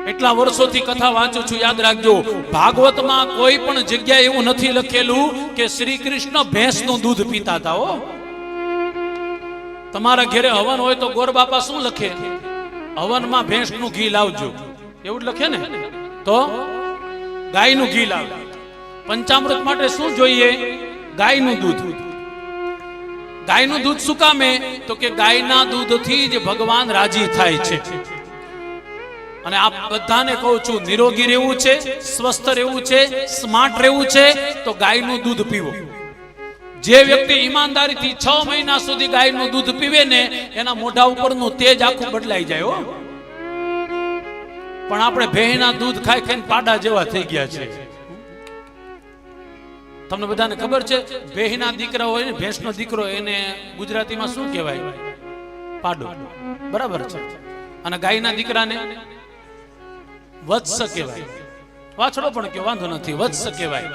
એટલા વર્ષોથી કથા વાંચું છું, યાદ રાખજો, ભાગવતમાં કોઈ પણ જગ્યાએ એવું નથી લખેલું કે શ્રી કૃષ્ણ ભેંસનું દૂધ પીતા હતા. હો, તમારા ઘરે હવન હોય તો ગોર બાપા શું લખે? હવનમાં ભેંસનું ઘી લાવજો, એવું જ લખે ને. તો ગાયનું ઘી લાવજો. પંચામૃત માટે શું જોઈએ? ગાયનું દૂધ. ગાયનું દૂધ શું કામે? તો કે ગાયના દૂધથી જ ભગવાન રાજી થાય છે. અને આપ બધાને કહું છું, નિરોગી રહેવું છે, સ્વસ્થ રહેવું છે, સ્માર્ટ રહેવું છે તો ગાયનું દૂધ પીવો. જે વ્યક્તિ ઈમાનદારીથી 6 મહિના સુધી ગાયનું દૂધ પીવે ને, એના મોઢા ઉપરનું તેજ આખું બદલાઈ જાય. હો, પણ આપણે ભેંના દૂધ ખાઈ ખાઈને પાડા જેવા થઈ ગયા છે. તમને બધાને ખબર છે, ભેંના દીકરા હોય ને, ભેંસનો દીકરો, એને ગુજરાતીમાં શું કહેવાય? પાડો. બરાબર છે. અને ગાયના દીકરાને વત્સ કહેવાય. વાછડો પણ કે વાંધો નથી, વત્સ કહેવાય.